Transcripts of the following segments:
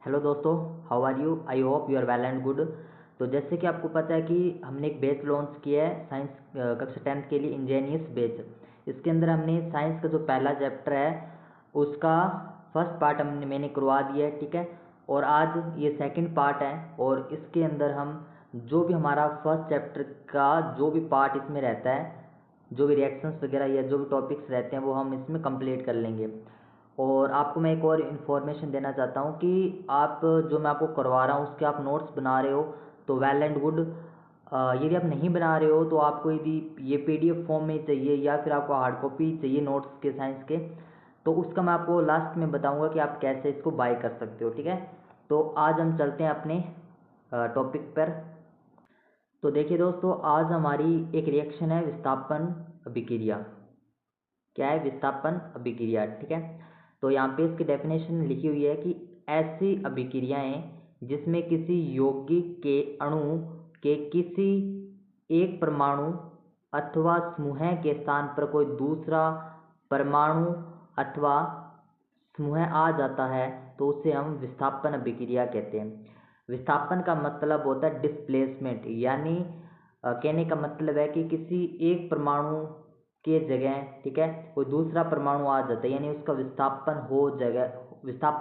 Hello दोस्तों, how are you? I hope you are well and good. तो जैसे कि आपको पता है कि हमने एक बैच लॉन्च किया है साइंस कक्षा 10th के लिए, इंजीनियर्स बैच। इसके अंदर हमने साइंस का जो पहला चैप्टर है उसका फर्स्ट पार्ट मैंने करवा दिया है, ठीक है। और आज ये सेकंड पार्ट है और इसके अंदर हम जो भी हमारा फर्स्ट चैप्टर का जो भी पार्ट इसमें रहता है, जो भी रिएक्शंस वगैरह या जो भी टॉपिक्स रहते हैं वो हम इसमें कंप्लीट कर लेंगे। और आपको मैं एक और इन्फॉर्मेशन देना चाहता हूँ कि आप जो मैं आपको करवा रहा हूँ उसके आप नोट्स बना रहे हो तो वेल एंड गुड। यदि आप नहीं बना रहे हो तो आपको यदि ये पीडीएफ फॉर्म में चाहिए या फिर आपको हार्ड कॉपी चाहिए नोट्स के साइंस के, तो उसका मैं आपको लास्ट में बताऊंगा कि आप कैसे इसको बाय कर सकते हो, ठीक है। तो आज हम चलते हैं अपने टॉपिक पर। तो देखिए दोस्तों, आज हमारी एक रिएक्शन है विस्थापन अभिक्रिया। क्या है? विस्थापन अभिक्रिया, ठीक है। तो यहाँ पे इसकी डेफिनेशन लिखी हुई है कि ऐसी अभिक्रियाएं जिसमें किसी यौगिक के अणु के किसी एक परमाणु अथवा समूह के स्थान पर कोई दूसरा परमाणु अथवा समूह आ जाता है तो उसे हम विस्थापन अभिक्रिया कहते हैं। विस्थापन का मतलब होता है डिस्प्लेसमेंट, यानी कहने का मतलब है कि किसी एक परमाणु के जगह, ठीक है, कोई दूसरा परमाणु आ जाता है, यानी उसका विस्थापन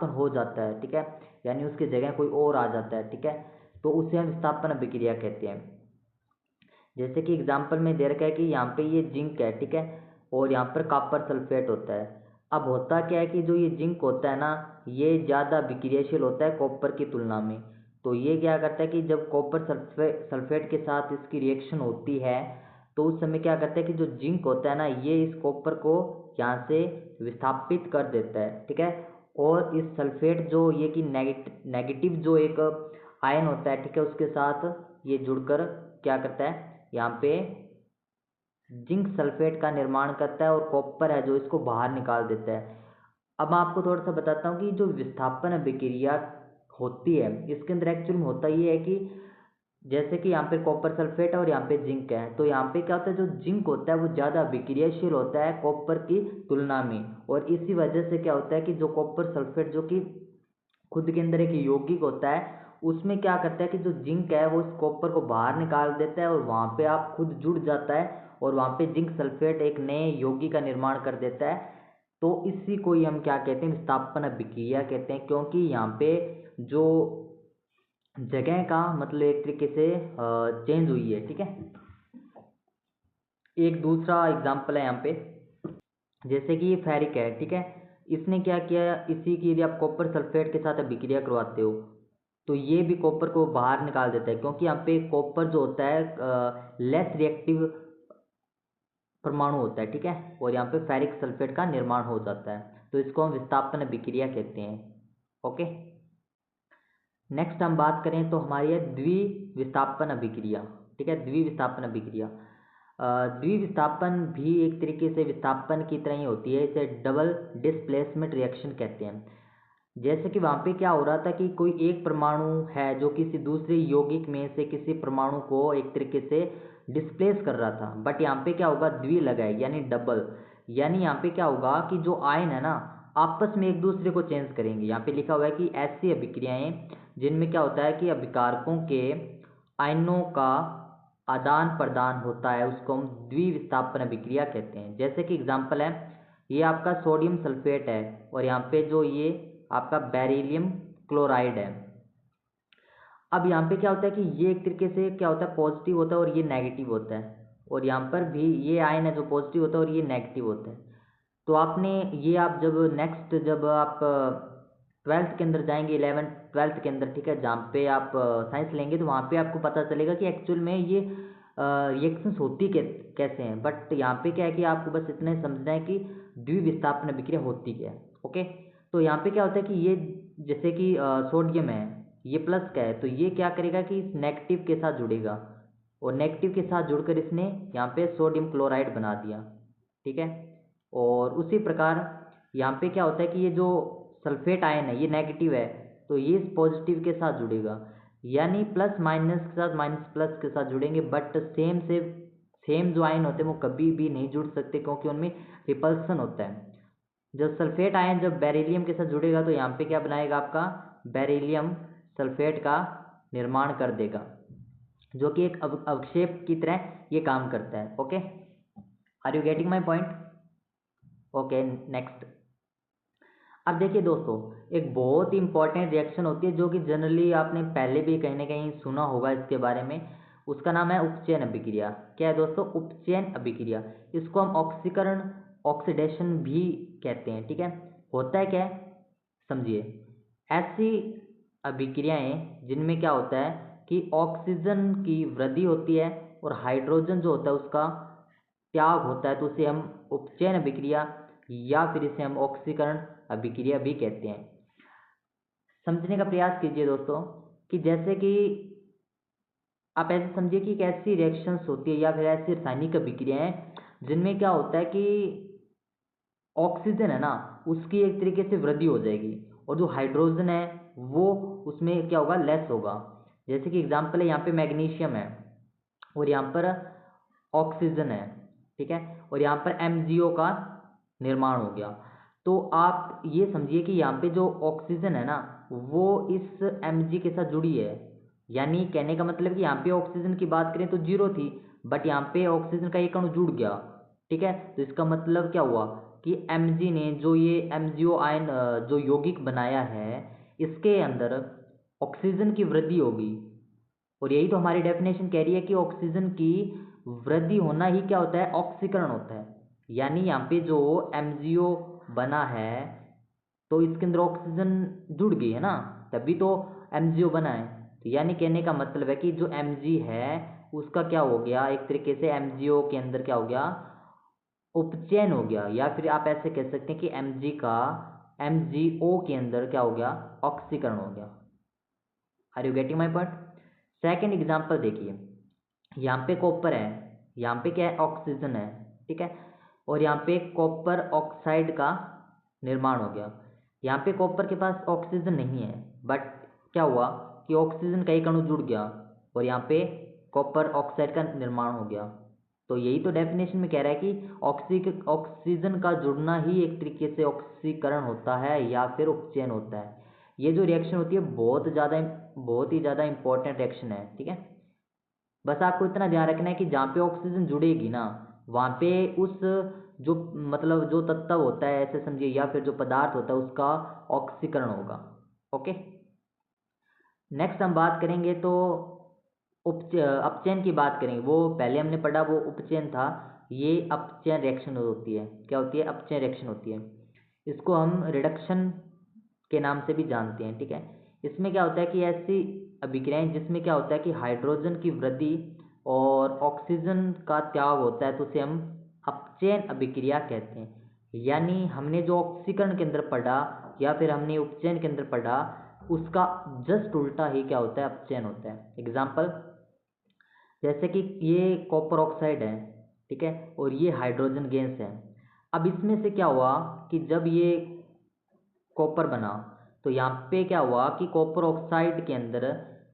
हो जाता है, ठीक है। यानी उसकी जगह कोई और आ जाता है, ठीक है। तो उसे हम विस्थापन अभिक्रिया कहते हैं। जैसे कि एग्जाम्पल में दे रखा है कि यहाँ पे ये जिंक है, ठीक है, और यहाँ पर कॉपर सल्फेट होता है। अब होता क्या है कि जो ये जिंक होता है ना, ये ज़्यादा विक्रियाशील होता है कॉपर की तुलना में। तो ये क्या करता है कि जब कॉपर सल्फेट के साथ इसकी रिएक्शन होती है तो उस समय क्या करता है कि जो जिंक होता है ना, ये इस कॉपर को यहाँ से विस्थापित कर देता है, ठीक है। और इस सल्फेट जो ये कि नेगेटिव जो एक आयन होता है, ठीक है, उसके साथ ये जुड़कर क्या करता है, यहाँ पे जिंक सल्फेट का निर्माण करता है और कॉपर है जो इसको बाहर निकाल देता है। अब मैं आपको थोड़ा सा बताता हूँ कि जो विस्थापन अभिक्रिया होती है इसके अंदर एक्चुअली में होता ये है कि जैसे कि यहाँ पे कॉपर सल्फेट है और यहाँ पे जिंक है, तो यहाँ पे क्या होता है, जो जिंक होता है वो ज़्यादा विक्रियाशील होता है कॉपर की तुलना में। और इसी वजह से क्या होता है कि जो कॉपर सल्फेट जो कि खुद के अंदर एक यौगिक होता है, उसमें क्या करता है कि जो जिंक है वो इस कॉपर को बाहर निकाल देता है और वहाँ पे आप खुद जुड़ जाता है और वहाँ पे जिंक सल्फेट एक नए यौगिक का निर्माण कर देता है। तो इसी को ही हम क्या कहते हैं, विस्थापन अभिक्रिया कहते हैं, क्योंकि यहाँ पे जो जगह का मतलब एक तरीके से चेंज हुई है, ठीक है। एक दूसरा एग्जाम्पल है यहाँ पे, जैसे कि ये फेरिक है, ठीक है। इसने क्या किया, इसी की यदि आप कॉपर सल्फेट के साथ अभिक्रिया करवाते हो तो ये भी कॉपर को बाहर निकाल देता है, क्योंकि यहाँ पे कॉपर जो होता है लेस रिएक्टिव परमाणु होता है, ठीक है। और यहाँ पे फेरिक सल्फेट का निर्माण हो जाता है, तो इसको हम विस्थापन अभिक्रिया कहते हैं। ओके, नेक्स्ट हम बात करें तो हमारी है द्विविस्थापन अभिक्रिया, ठीक है। द्विविस्थापन अभिक्रिया, द्विविस्थापन भी एक तरीके से विस्थापन की तरह ही होती है, इसे डबल डिस्प्लेसमेंट रिएक्शन कहते हैं। जैसे कि वहाँ पे क्या हो रहा था कि कोई एक परमाणु है जो किसी दूसरे यौगिक में से किसी परमाणु को एक तरीके से डिस्प्लेस कर रहा था, बट यहाँ पे क्या होगा, द्वि लगा है यानी डबल। यानी यहाँ पे क्या होगा कि जो आयन है ना आपस में एक दूसरे को चेंज करेंगे। यहाँ पे लिखा हुआ है कि ऐसी अभिक्रियाएं जिनमें क्या होता है कि अभिकारकों के आयनों का आदान प्रदान होता है उसको हम द्विविस्थापन अभिक्रिया कहते हैं। जैसे कि एग्जाम्पल है, ये आपका सोडियम सल्फेट है और यहाँ पे जो ये आपका बेरिलियम क्लोराइड है। अब यहाँ पे क्या होता है कि ये एक तरीके से क्या होता है, पॉजिटिव होता है और ये नेगेटिव होता है, और यहाँ पर भी ये आयन है जो पॉजिटिव होता है और ये नेगेटिव होता है। तो आपने ये आप जब नेक्स्ट जब आप ट्वेल्थ के अंदर जाएंगे, 11th 12th के अंदर, ठीक है, जहाँ पे आप साइंस लेंगे तो वहाँ पे आपको पता चलेगा कि एक्चुअल में ये रिएक्शंस होती कैसे हैं। बट यहाँ पे क्या है कि आपको बस इतना ही समझना है कि द्विविस्थापन अभिक्रिया होती क्या है। ओके, तो यहाँ पे क्या होता है कि ये जैसे कि सोडियम है, ये प्लस का है, तो ये क्या करेगा कि इस नेगेटिव के साथ जुड़ेगा और नेगेटिव के साथ जुड़कर इसने यहाँ पे सोडियम क्लोराइड बना दिया, ठीक है। और उसी प्रकार यहाँ पे क्या होता है कि ये जो सल्फेट आयन है ये नेगेटिव है, तो ये इस पॉजिटिव के साथ जुड़ेगा, यानी प्लस माइनस के साथ माइनस प्लस के साथ जुड़ेंगे। बट सेम जो आयन होते हैं वो कभी भी नहीं जुड़ सकते, क्योंकि उनमें रिपल्सन होता है। जब सल्फेट आयन जब बेरिलियम के साथ जुड़ेगा तो यहाँ पे क्या बनाएगा, आपका बेरिलियम सल्फेट का निर्माण कर देगा, जो कि एक अवक्षेप की तरह ये काम करता है। Okay, are you getting my point? Okay, next. अब देखिए दोस्तों, एक बहुत ही इंपॉर्टेंट रिएक्शन होती है जो कि जनरली आपने पहले भी कहीं ना कहीं सुना होगा इसके बारे में। उसका नाम है उपचयन अभिक्रिया। क्या है दोस्तों? उपचयन अभिक्रिया। इसको हम ऑक्सीकरण, ऑक्सीडेशन भी कहते हैं। ठीक है, होता है क्या है, समझिए। ऐसी अभिक्रियाएं जिनमें क्या होता है कि ऑक्सीजन की वृद्धि होती है और हाइड्रोजन जो होता है उसका त्याग होता है, तो उसे हम उपचयन अभिक्रिया या फिर इसे हम ऑक्सीकरण अभिक्रिया भी कहते हैं। समझने का प्रयास कीजिए दोस्तों, कि जैसे कि आप ऐसे समझिए कि एक ऐसी रिएक्शंस होती है या फिर ऐसी रासायनिक अभिक्रियाएं जिनमें क्या होता है कि ऑक्सीजन है ना, उसकी एक तरीके से वृद्धि हो जाएगी और जो हाइड्रोजन है वो उसमें क्या होगा, लेस होगा। जैसे कि एग्जाम्पल है, यहाँ पे मैग्नीशियम है और यहाँ पर ऑक्सीजन है। ठीक है, और यहाँ पर MgO का निर्माण हो गया। तो आप ये समझिए कि यहाँ पे जो ऑक्सीजन है ना वो इस Mg के साथ जुड़ी है। यानी कहने का मतलब कि यहाँ पे ऑक्सीजन की बात करें तो जीरो थी, बट यहाँ पे ऑक्सीजन का एक अणु जुड़ गया। ठीक है, तो इसका मतलब क्या हुआ कि Mg ने जो ये MgO आयन जो यौगिक बनाया है, इसके अंदर ऑक्सीजन की वृद्धि होगी। और यही तो हमारी डेफिनेशन कह रही है कि ऑक्सीजन की वृद्धि होना ही क्या होता है, ऑक्सीकरण होता है। यानी यहाँ पे जो MgO बना है तो इसके अंदर ऑक्सीजन जुड़ गई है ना, तभी तो MgO बना है। तो यानी कहने का मतलब है कि जो Mg है उसका क्या हो गया, एक तरीके से MgO के अंदर क्या हो गया, उपचयन हो गया। या फिर आप ऐसे कह सकते हैं कि Mg का MgO के अंदर क्या हो गया, ऑक्सीकरण हो गया। Are you getting my point? Second example देखिए, यहाँ पे कॉपर है, यहाँ पे क्या है, ऑक्सीजन है। ठीक है, और यहाँ पे कॉपर ऑक्साइड का निर्माण हो गया। यहाँ पे कॉपर के पास ऑक्सीजन नहीं है, बट क्या हुआ कि ऑक्सीजन का एक अणु जुड़ गया और यहाँ पे कॉपर ऑक्साइड का निर्माण हो गया। तो यही तो डेफिनेशन में कह रहा है कि ऑक्सीजन का जुड़ना ही एक तरीके से ऑक्सीकरण होता है या फिर उपचयन होता है। ये जो रिएक्शन होती है बहुत ही ज़्यादा इंपॉर्टेंट रिएक्शन है। ठीक है, बस आपको इतना ध्यान रखना है कि जहाँ पे ऑक्सीजन जुड़ेगी ना वहाँ पे उस जो मतलब जो तत्व होता है, ऐसे समझिए, या फिर जो पदार्थ होता है उसका ऑक्सीकरण होगा। ओके, नेक्स्ट हम बात करेंगे तो अपचयन की बात करेंगे। वो पहले हमने पढ़ा वो उपचयन था, ये अपचयन रिएक्शन होती है। क्या होती है? अपचयन रिएक्शन होती है। इसको हम रिडक्शन के नाम से भी जानते हैं। ठीक है, इसमें क्या होता है कि ऐसी अभिक्रियाएं जिसमें क्या होता है कि हाइड्रोजन की वृद्धि और ऑक्सीजन का त्याग होता है, तो उसे हम अपचयन अभिक्रिया कहते हैं। यानी हमने जो ऑक्सीकरण के अंदर पढ़ा या फिर हमने उपचयन के अंदर पढ़ा, उसका जस्ट उल्टा ही क्या होता है, अपचयन होता है। एग्जाम्पल, जैसे कि ये कॉपर ऑक्साइड है, ठीक है, और ये हाइड्रोजन गैस है। अब इसमें से क्या हुआ कि जब ये कॉपर बना तो यहाँ पे क्या हुआ कि कॉपर ऑक्साइड के अंदर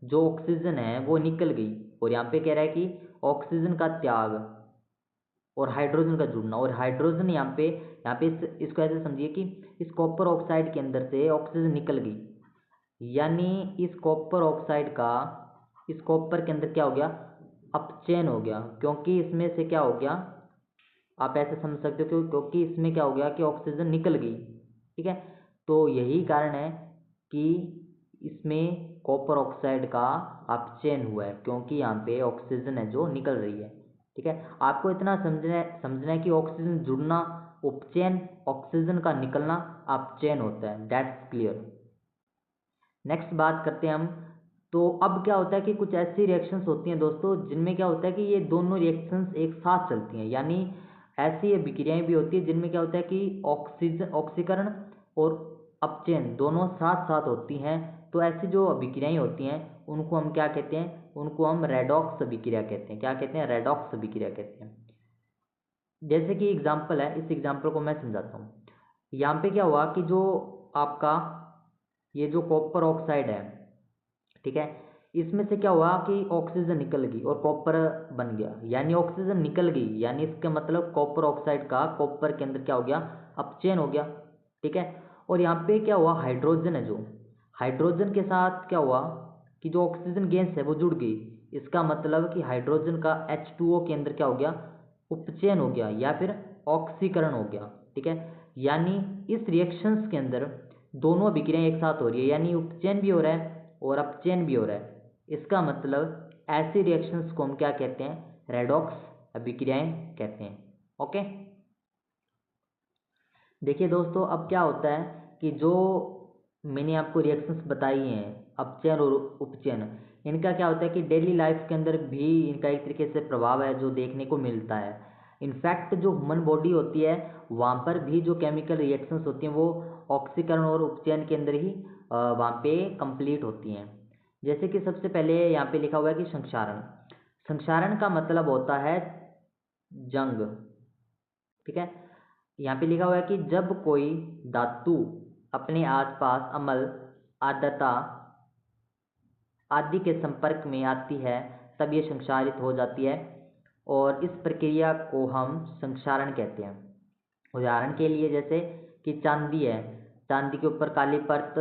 जो ऑक्सीजन है वो निकल गई और यहाँ पे कह रहा है कि ऑक्सीजन का त्याग और हाइड्रोजन का जुड़ना। और हाइड्रोजन यहाँ पे इसको ऐसे समझिए कि इस कॉपर ऑक्साइड के अंदर से ऑक्सीजन निकल गई, यानी इस कॉपर ऑक्साइड का इस कॉपर के अंदर क्या हो गया, अपचयन हो गया। क्योंकि इसमें से क्या हो गया, आप ऐसे समझ सकते हो क्योंकि इसमें क्या हो गया कि ऑक्सीजन निकल गई। ठीक है, तो यही कारण है कि इसमें कॉपर ऑक्साइड का अपचयन हुआ है, क्योंकि यहाँ पे ऑक्सीजन है जो निकल रही है। ठीक है, आपको इतना समझना है कि ऑक्सीजन जुड़ना उपचयन, ऑक्सीजन का निकलना अपचयन होता है। That's clear. नेक्स्ट बात करते हैं हम। तो अब क्या होता है कि कुछ ऐसी रिएक्शंस होती हैं दोस्तों जिनमें क्या होता है कि ये दोनों रिएक्शंस एक साथ चलती हैं। यानी ऐसी अभिक्रियाएं भी होती है जिनमें क्या होता है कि ऑक्सीकरण और अपचयन दोनों साथ साथ होती हैं। तो ऐसी जो अभिक्रियाएं होती हैं उनको हम क्या कहते हैं, उनको हम रेडॉक्स अभिक्रिया कहते हैं। क्या कहते हैं? रेडॉक्स अभिक्रिया कहते हैं। जैसे कि एग्जाम्पल है, इस एग्जाम्पल को मैं समझाता हूँ। यहाँ पे क्या हुआ कि जो आपका ये जो कॉपर ऑक्साइड है, ठीक है, इसमें से क्या हुआ कि ऑक्सीजन निकल गई और कॉपर बन गया। यानी ऑक्सीजन निकल गई, यानी इसका मतलब कॉपर ऑक्साइड का कॉपर के अंदर क्या हो गया, अपचयन हो गया। ठीक है, और यहाँ पे क्या हुआ, हाइड्रोजन है जो हाइड्रोजन के साथ क्या हुआ कि जो ऑक्सीजन गैस है वो जुड़ गई। इसका मतलब कि हाइड्रोजन का H2O के अंदर क्या हो गया, उपचयन हो गया या फिर ऑक्सीकरण हो गया। ठीक है, यानी इस रिएक्शंस के अंदर दोनों अभिक्रियाएं एक साथ हो रही है, यानी उपचयन भी हो रहा है और अपचयन भी हो रहा है। इसका मतलब ऐसी रिएक्शंस को हम क्या कहते हैं, रेडॉक्स अभिक्रियाएं कहते हैं। ओके, देखिए दोस्तों, अब क्या होता है कि जो मैंने आपको रिएक्शंस बताई हैं, अपचयन और उपचयन, इनका क्या होता है कि डेली लाइफ के अंदर भी इनका एक तरीके से प्रभाव है जो देखने को मिलता है। इनफैक्ट जो ह्यूमन बॉडी होती है वहाँ पर भी जो केमिकल रिएक्शंस होती हैं वो ऑक्सीकरण और उपचयन के अंदर ही वहाँ पे कंप्लीट होती हैं। जैसे कि सबसे पहले यहाँ पे लिखा हुआ है कि संक्षारण। संक्षारण का मतलब होता है जंग। ठीक है, यहाँ पे लिखा हुआ है कि जब कोई धातु अपने आसपास अम्ल, आर्द्रता आदि के संपर्क में आती है तब ये संक्षारित हो जाती है और इस प्रक्रिया को हम संक्षारण कहते हैं। उदाहरण के लिए जैसे कि चांदी है, चांदी के ऊपर काली परत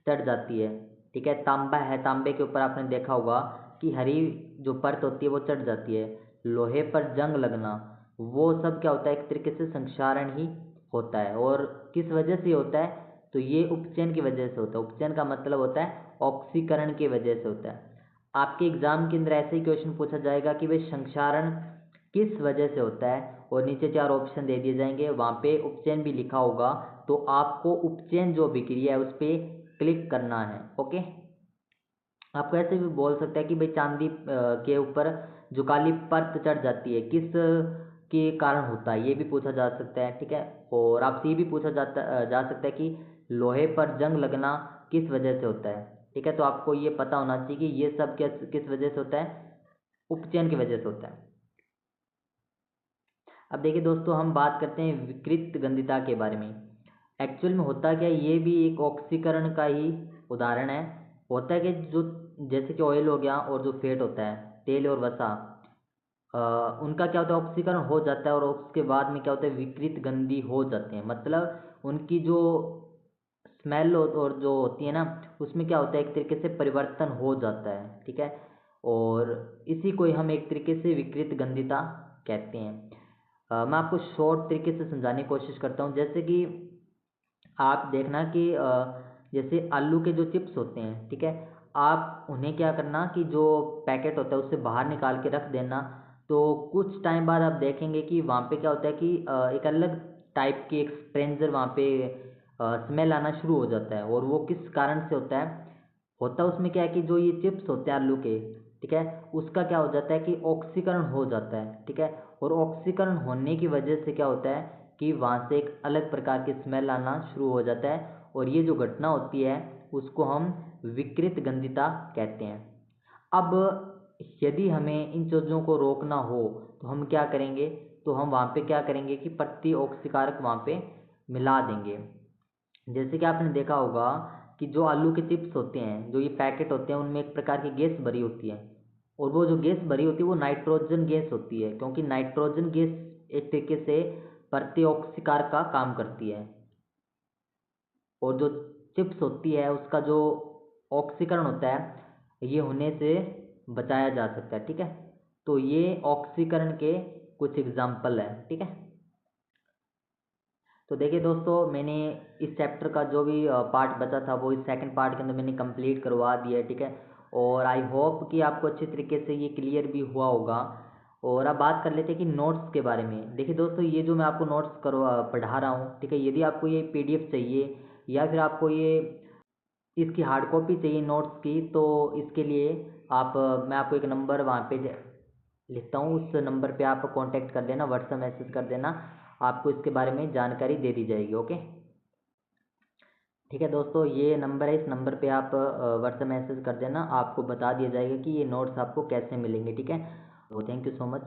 चढ़ जाती है। ठीक है, तांबा है, तांबे के ऊपर आपने देखा होगा कि हरी जो परत होती है वो चढ़ जाती है। लोहे पर जंग लगना, वो सब क्या होता है, एक तरीके से संक्षारण ही होता है। और किस वजह से होता है, तो ये उपचयन की वजह से होता है। उपचयन का मतलब होता है ऑक्सीकरण की वजह से होता है। आपके एग्जाम के अंदर ऐसे ही क्वेश्चन पूछा जाएगा कि भाई संक्षारण किस वजह से होता है, और नीचे 4 ऑप्शन दे दिए जाएंगे, वहाँ पे उपचयन भी लिखा होगा, तो आपको उपचयन जो अभिक्रिया है उस पर क्लिक करना है। ओके, आपको ऐसे भी बोल सकता है कि भाई चांदी के ऊपर जो काली परत चढ़ जाती है किस के कारण होता है, ये भी पूछा जा सकता है। ठीक है, और आपसे ये भी पूछा जा सकता है कि लोहे पर जंग लगना किस वजह से होता है। ठीक है, तो आपको ये पता होना चाहिए कि ये सब किस वजह से होता है, उपचयन की वजह से होता है। अब देखिए दोस्तों, हम बात करते हैं विकृत गंधिता के बारे में। एक्चुअल में होता क्या है, ये भी एक ऑक्सीकरण का ही उदाहरण है। होता है कि जो जैसे कि ऑयल हो गया और जो फैट होता है, तेल और वसा, उनका क्या होता है, ऑक्सीकरण हो जाता है और उसके बाद में क्या होता है, विकृत गंधी हो जाते हैं। मतलब उनकी जो स्मेल और जो होती है ना, उसमें क्या होता है, एक तरीके से परिवर्तन हो जाता है। ठीक है, और इसी को ही हम एक तरीके से विकृत गंधिता कहते हैं। मैं आपको शॉर्ट तरीके से समझाने की कोशिश करता हूँ। जैसे कि आप देखना कि जैसे आलू के जो चिप्स होते हैं, ठीक है, आप उन्हें क्या करना कि जो पैकेट होता है उससे बाहर निकाल के रख देना। तो कुछ टाइम बाद आप देखेंगे कि वहाँ पे क्या होता है कि एक अलग टाइप की एक स्ट्रेंजर वहाँ पे स्मेल आना शुरू हो जाता है। और वो किस कारण से होता है, उसमें क्या है कि जो ये चिप्स होते हैं आलू के, ठीक है, उसका क्या हो जाता है कि ऑक्सीकरण हो जाता है। ठीक है, और ऑक्सीकरण होने की वजह से क्या होता है कि वहाँ से एक अलग प्रकार की स्मेल आना शुरू हो जाता है, और ये जो घटना होती है उसको हम विकृत गंधिता कहते हैं। अब यदि हमें इन चीज़ों को रोकना हो तो हम क्या करेंगे, तो हम वहाँ पे क्या करेंगे कि प्रति ऑक्सीकारक वहाँ पे मिला देंगे। जैसे कि आपने देखा होगा कि जो आलू के चिप्स होते हैं, जो ये पैकेट होते हैं, उनमें एक प्रकार की गैस भरी होती है, और वो जो गैस भरी होती है वो नाइट्रोजन गैस होती है, क्योंकि नाइट्रोजन गैस एक तरीके से प्रतिऑक्सीकार का काम करती है। और जो चिप्स होती है उसका जो ऑक्सीकरण होता है ये होने से बचाया जा सकता है। ठीक है, तो ये ऑक्सीकरण के कुछ एग्जाम्पल है। ठीक है, तो देखिए दोस्तों, मैंने इस चैप्टर का जो भी पार्ट बचा था वो इस सेकंड पार्ट के अंदर मैंने कंप्लीट करवा दिया है। ठीक है, और आई होप कि आपको अच्छी तरीके से ये क्लियर भी हुआ होगा। और अब बात कर लेते हैं कि नोट्स के बारे में। देखिए दोस्तों, ये जो मैं आपको नोट्स पढ़ा रहा हूँ, ठीक है, यदि आपको ये PDF चाहिए या फिर आपको ये इसकी हार्ड कॉपी चाहिए नोट्स की, तो इसके लिए आप मैं आपको एक नंबर वहाँ पे लिखता हूँ, उस नंबर पे आप कांटेक्ट कर लेना, व्हाट्सएप मैसेज कर देना, आपको इसके बारे में जानकारी दे दी जाएगी। ओके, ठीक है दोस्तों, ये नंबर है, इस नंबर पे आप व्हाट्सएप मैसेज कर देना, आपको बता दिया जाएगा कि ये नोट्स आपको कैसे मिलेंगे। ठीक है, तो थैंक यू सो मच।